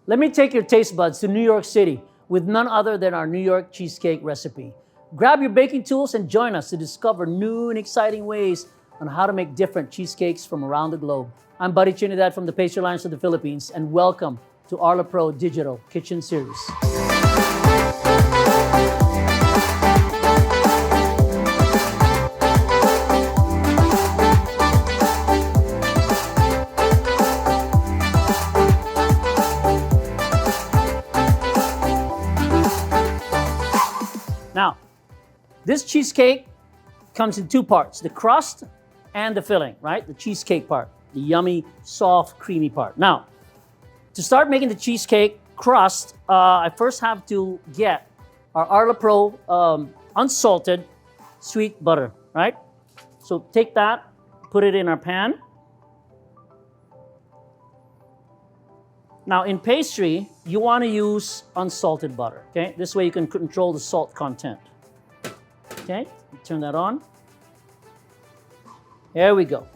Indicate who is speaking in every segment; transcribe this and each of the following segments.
Speaker 1: Let me take your taste buds to New York City with none other than our New York cheesecake recipe. Grab your baking tools and join us to discover new and exciting ways on how to make different cheesecakes from around the globe. I'm Buddy Trinidad from the Pastry Alliance of the Philippines, and welcome to Arla Pro Digital Kitchen Series. Now, this cheesecake comes in two parts, the crust and the filling, right? The cheesecake part, the yummy, soft, creamy part. Now, to start making the cheesecake crust, I first have to get our Arla Pro unsalted sweet butter, right? So take that, put it in our pan. Now in pastry, you want to use unsalted butter, okay? This way you can control the salt content. Okay, turn that on. There we go.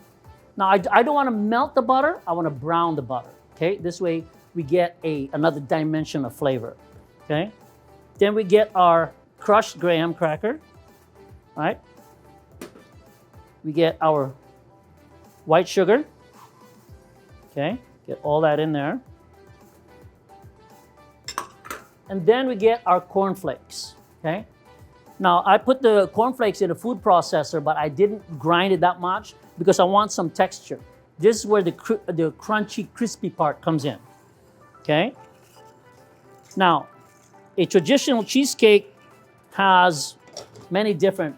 Speaker 1: Now I don't want to melt the butter, I want to brown the butter, okay? This way we get another dimension of flavor, okay? Then we get our crushed graham cracker, right? We get our white sugar, okay? Get all that in there. And then we get our cornflakes, okay? Now, I put the cornflakes in a food processor, but I didn't grind it that much because I want some texture. This is where the crunchy, crispy part comes in, okay? Now, a traditional cheesecake has many different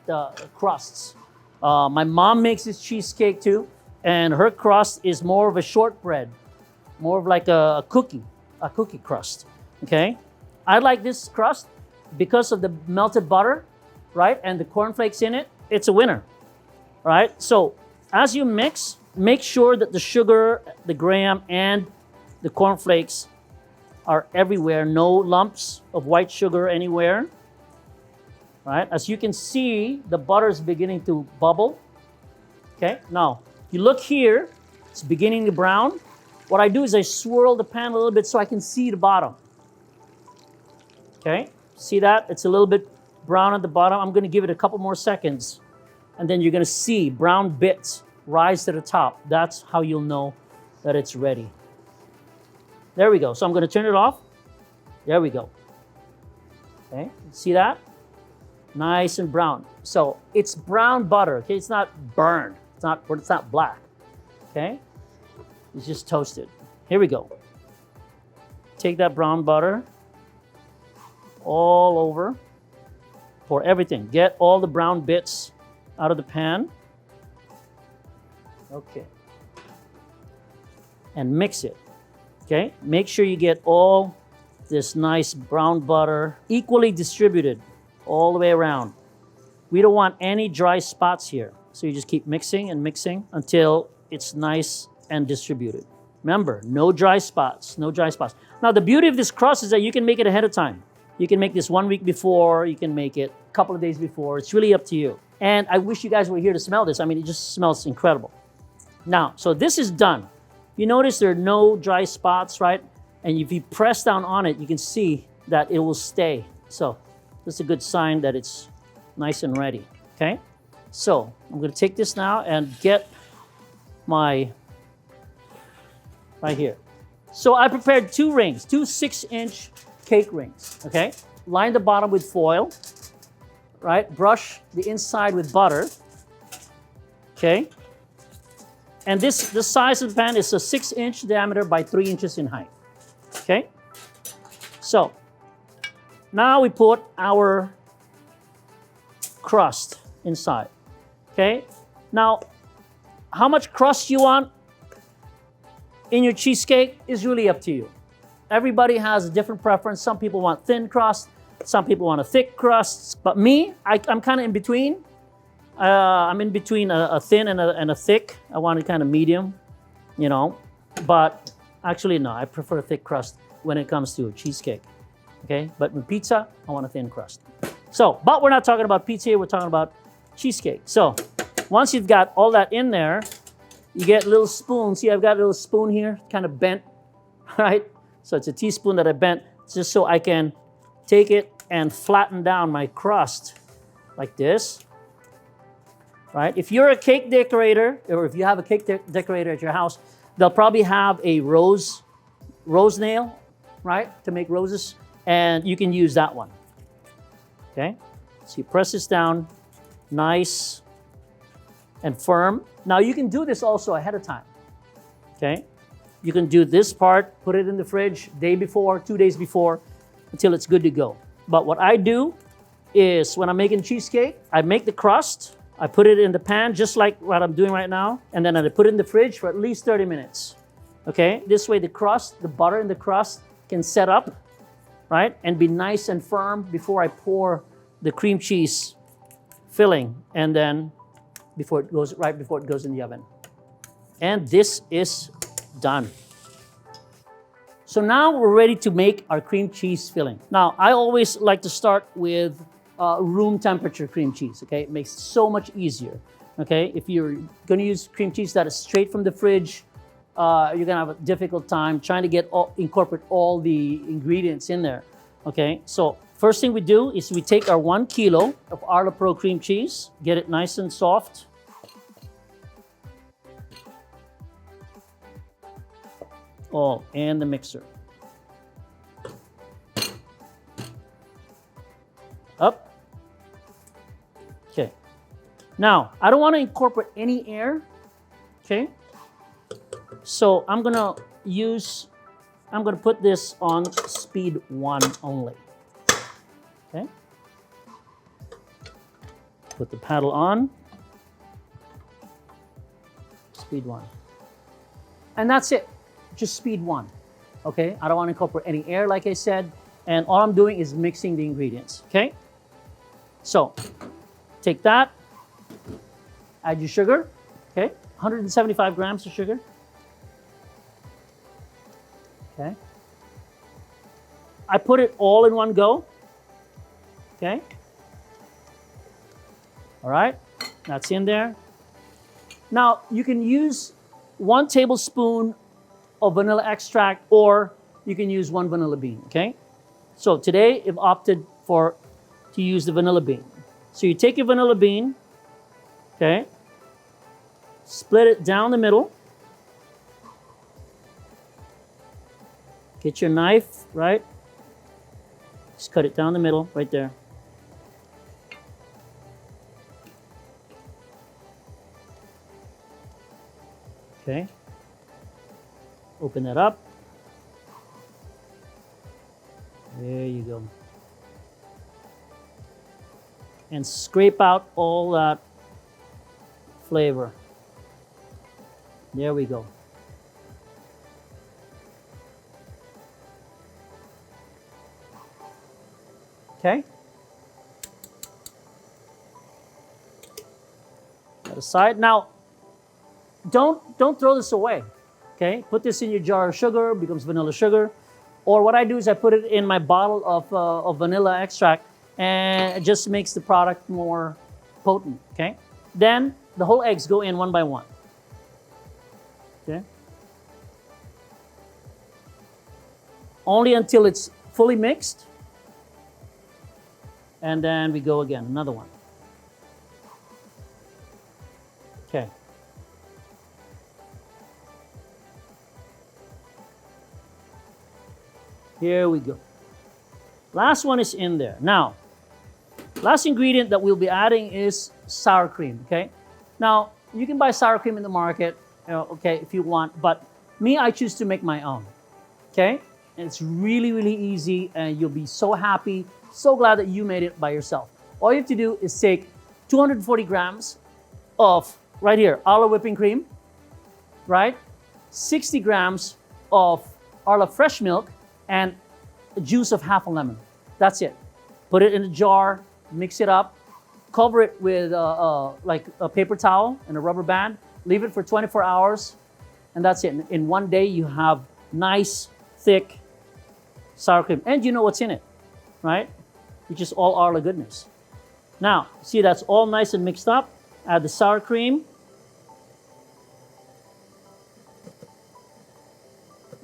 Speaker 1: crusts. My mom makes this cheesecake too, and her crust is more of a shortbread, more of like a cookie crust, okay? I like this crust because of the melted butter, right? And the cornflakes in it, it's a winner, right? So as you mix, make sure that the sugar, the graham, and the cornflakes are everywhere. No lumps of white sugar anywhere, right? As you can see, the butter is beginning to bubble, okay? Now, if you look here, it's beginning to brown. What I do is I swirl the pan a little bit so I can see the bottom. Okay, see that? It's a little bit brown at the bottom. I'm gonna give it a couple more seconds, and then you're gonna see brown bits rise to the top. That's how you'll know that it's ready. There we go. So I'm gonna turn it off. There we go. Okay, see that? Nice and brown. So it's brown butter, okay? It's not burned. It's not black, okay? It's just toasted. Here we go. Take that brown butter all over for everything. Get all the brown bits out of the pan. Okay. And mix it. Okay? Make sure you get all this nice brown butter equally distributed all the way around. We don't want any dry spots here. So you just keep mixing and mixing until it's nice and distributed. Remember, no dry spots, no dry spots. Now the beauty of this crust is that you can make it ahead of time. You can make this 1 week before, you can make it a couple of days before. It's really up to you. And I wish you guys were here to smell this. I mean, it just smells incredible. Now, so this is done. You notice there are no dry spots, right? And if you press down on it, you can see that it will stay. So this is a good sign that it's nice and ready, okay? So I'm gonna take this now and get my, right here. So I prepared two rings, two 6-inch cake rings, okay? Line the bottom with foil, right? Brush the inside with butter, okay? And the size of the pan is a 6-inch diameter by 3 inches in height, okay? So now we put our crust inside, okay? Now, how much crust you want in your cheesecake is really up to you. Everybody has a different preference. Some people want thin crust, some people want a thick crust. But me, I'm kind of in between. I'm in between a thin and a thick. I want it kind of medium, you know. But actually, no, I prefer a thick crust when it comes to cheesecake, okay? But with pizza, I want a thin crust. So, but we're not talking about pizza here, we're talking about cheesecake. So, once you've got all that in there, you get little spoons. See, I've got a little spoon here, kind of bent, right? So it's a teaspoon that I bent just so I can take it and flatten down my crust like this. Right? If you're a cake decorator, or if you have a cake decorator at your house, they'll probably have a rose nail, right, to make roses, and you can use that one. Okay? So you press this down, nice and firm. Now you can do this also ahead of time. Okay? You can do this part, put it in the fridge day before, 2 days before, until it's good to go. But what I do is when I'm making cheesecake, I make the crust, I put it in the pan just like what I'm doing right now, and then I put it in the fridge for at least 30 minutes. Okay? This way the crust, the butter in the crust can set up, right, and be nice and firm before I pour the cream cheese filling, and then right before it goes in the oven. And this is done. So now we're ready to make our cream cheese filling. Now, I always like to start with room temperature cream cheese, okay? It makes it so much easier, okay? If you're gonna use cream cheese that is straight from the fridge, you're gonna have a difficult time trying to incorporate all the ingredients in there, okay? So first thing we do is we take our 1 kilo of Arla Pro cream cheese, get it nice and soft. All in the mixer. Up. Okay. Now, I don't want to incorporate any air, okay? So I'm gonna put this on speed 1 only. Okay? Put the paddle on. Speed 1. And that's it. Just speed 1. Okay? I don't want to incorporate any air, like I said. And all I'm doing is mixing the ingredients. Okay? So, take that. Add your sugar. Okay? 175 grams of sugar. Okay? I put it all in one go. Okay? All right? That's in there. Now, you can use 1 tablespoon of vanilla extract, or you can use 1 vanilla bean, okay? So today, I've opted to use the vanilla bean. So you take your vanilla bean, okay? Split it down the middle. Get your knife, right? Just cut it down the middle, right there. Okay. Open that up. There you go. And scrape out all that flavor. There we go. Okay. That aside. Now, don't throw this away. Okay, put this in your jar of sugar, becomes vanilla sugar. Or what I do is I put it in my bottle of vanilla extract, and it just makes the product more potent, okay? Then the whole eggs go in one by one, okay? Only until it's fully mixed. And then we go again, another one. Okay. Here we go. Last one is in there. Now, last ingredient that we'll be adding is sour cream, okay? Now, you can buy sour cream in the market, okay, if you want, but me, I choose to make my own, okay? And it's really, really easy, and you'll be so happy, so glad that you made it by yourself. All you have to do is take 240 grams of, right here, Arla whipping cream, right? 60 grams of Arla fresh milk, and the juice of half a lemon. That's it. Put it in a jar, mix it up, cover it with like a paper towel and a rubber band, leave it for 24 hours, and that's it. In one day, you have nice, thick sour cream. And you know what's in it, right? Which is all Arla goodness. Now, see, that's all nice and mixed up. Add the sour cream.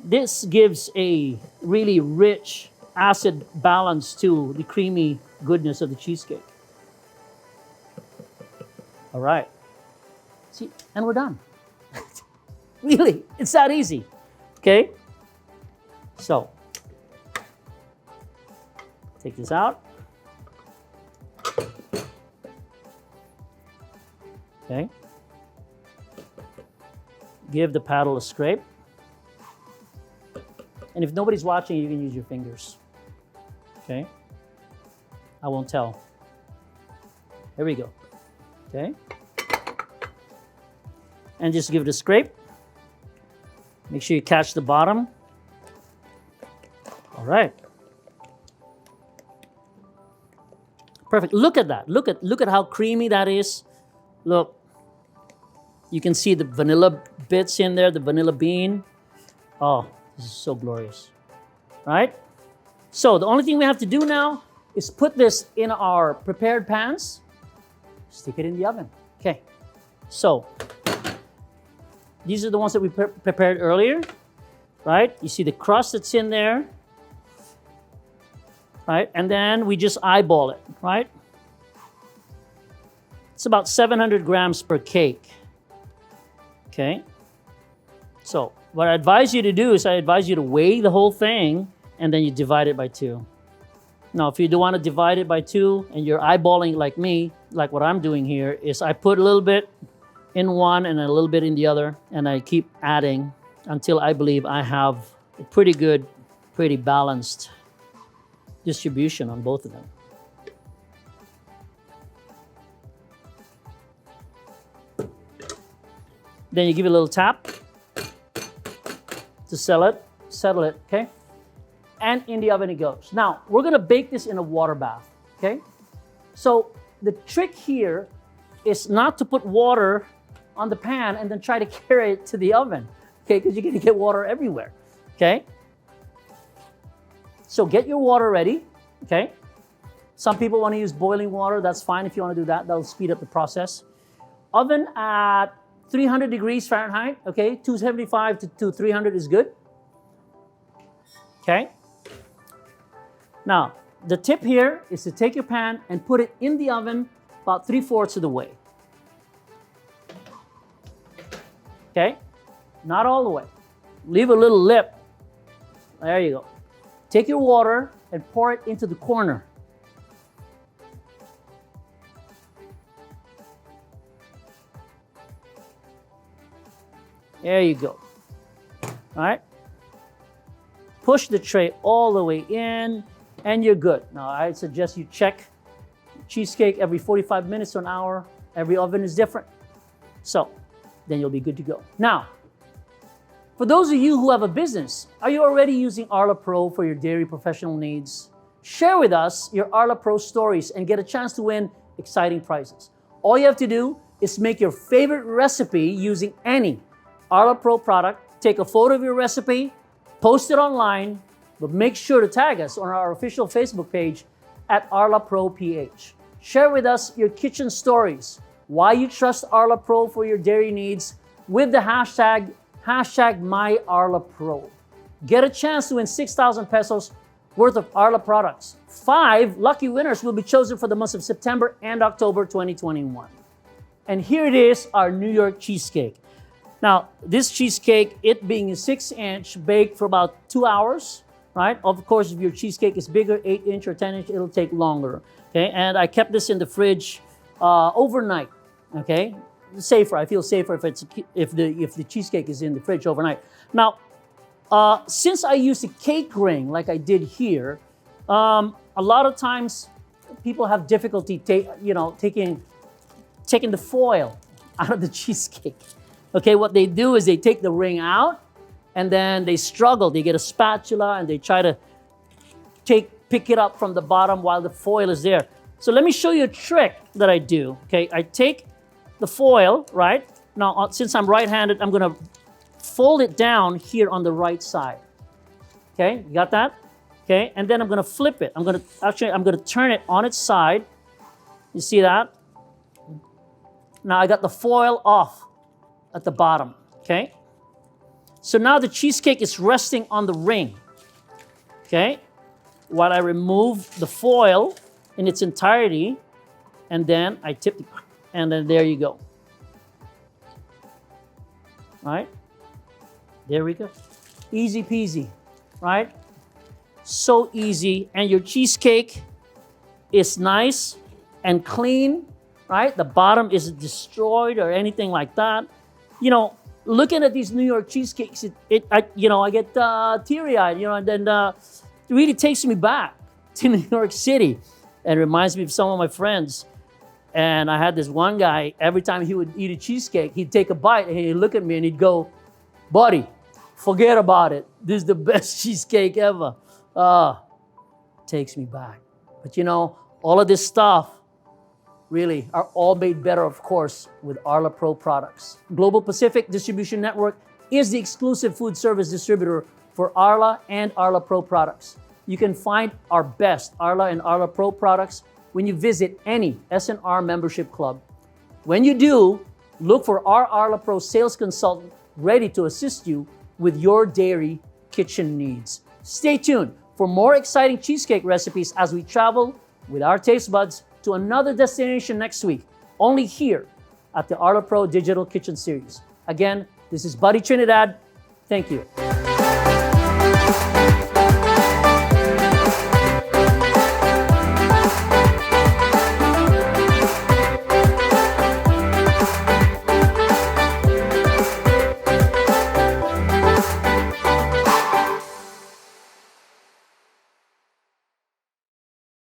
Speaker 1: this gives a really rich acid balance to the creamy goodness of the cheesecake. All right. See, and we're done. Really, it's that easy. Okay? So, take this out. Okay. Give the paddle a scrape. And if nobody's watching, you can use your fingers. Okay? I won't tell. Here we go. Okay? And just give it a scrape. Make sure you catch the bottom. All right. Perfect. Look at that. Look at how creamy that is. Look. You can see the vanilla bits in there, the vanilla bean. Oh, this is so glorious. Right? So the only thing we have to do now is put this in our prepared pans. Stick it in the oven. Okay. So these are the ones that we prepared earlier. Right? You see the crust that's in there. Right? And then we just eyeball it. Right? It's about 700 grams per cake. Okay, so what I advise you to do is I advise you to weigh the whole thing and then you divide it by 2. Now, if you don't want to divide it by 2 and you're eyeballing like me, like what I'm doing here, is I put a little bit in one and a little bit in the other, and I keep adding until I believe I have a pretty good, pretty balanced distribution on both of them. Then you give it a little tap to settle it, okay? And in the oven it goes. Now, we're gonna bake this in a water bath, okay? So the trick here is not to put water on the pan and then try to carry it to the oven, okay? Because you're gonna get water everywhere, okay? So get your water ready, okay? Some people wanna use boiling water. That's fine if you wanna do that. That'll speed up the process. Oven at 300 degrees Fahrenheit, okay? 275 to 300 is good. Okay? Now, the tip here is to take your pan and put it in the oven about 3/4 of the way. Okay? Not all the way. Leave a little lip. There you go. Take your water and pour it into the corner. There you go. All right. Push the tray all the way in, and you're good. Now, I suggest you check cheesecake every 45 minutes to an hour. Every oven is different. So, then you'll be good to go. Now, for those of you who have a business, are you already using Arla Pro for your dairy professional needs? Share with us your Arla Pro stories and get a chance to win exciting prizes. All you have to do is make your favorite recipe using any Arla Pro product, take a photo of your recipe, post it online, but make sure to tag us on our official Facebook page at Arla Pro PH. Share with us your kitchen stories, why you trust Arla Pro for your dairy needs with the hashtag #MyArlaPro. Get a chance to win 6,000 pesos worth of Arla products. 5 lucky winners will be chosen for the months of September and October 2021. And here it is, our New York cheesecake. Now, this cheesecake, it being a 6-inch, baked for about 2 hours, right? Of course, if your cheesecake is bigger, 8-inch or 10-inch, it'll take longer, okay? And I kept this in the fridge overnight, okay? Safer, I feel safer if the cheesecake is in the fridge overnight. Now, since I use a cake ring like I did here, a lot of times people have difficulty taking the foil out of the cheesecake. Okay, what they do is they take the ring out and then they struggle. They get a spatula and they try to pick it up from the bottom while the foil is there. So let me show you a trick that I do. Okay, I take the foil, right? Now, since I'm right-handed, I'm gonna fold it down here on the right side. Okay, you got that? Okay, and then I'm gonna flip it. I'm gonna turn it on its side. You see that? Now I got the foil off at the bottom, okay? So now the cheesecake is resting on the ring, okay? While I remove the foil in its entirety, and then I tip, and then there you go. Right? There we go. Easy peasy, right? So easy, and your cheesecake is nice and clean, right? The bottom isn't destroyed or anything like that. You know, looking at these New York cheesecakes, I get teary-eyed, and then it really takes me back to New York City and reminds me of some of my friends. And I had this one guy, every time he would eat a cheesecake, he'd take a bite and he'd look at me and he'd go, "Buddy, forget about it. This is the best cheesecake ever." Takes me back. But all of this stuff really are all made better, of course, with Arla Pro products. Global Pacific Distribution Network is the exclusive food service distributor for Arla and Arla Pro products. You can find our best Arla and Arla Pro products when you visit any SNR membership club. When you do, look for our Arla Pro sales consultant ready to assist you with your dairy kitchen needs. Stay tuned for more exciting cheesecake recipes as we travel with our taste buds to another destination next week, only here at the Arla Pro Digital Kitchen Series. Again, this is Buddy Trinidad. Thank you.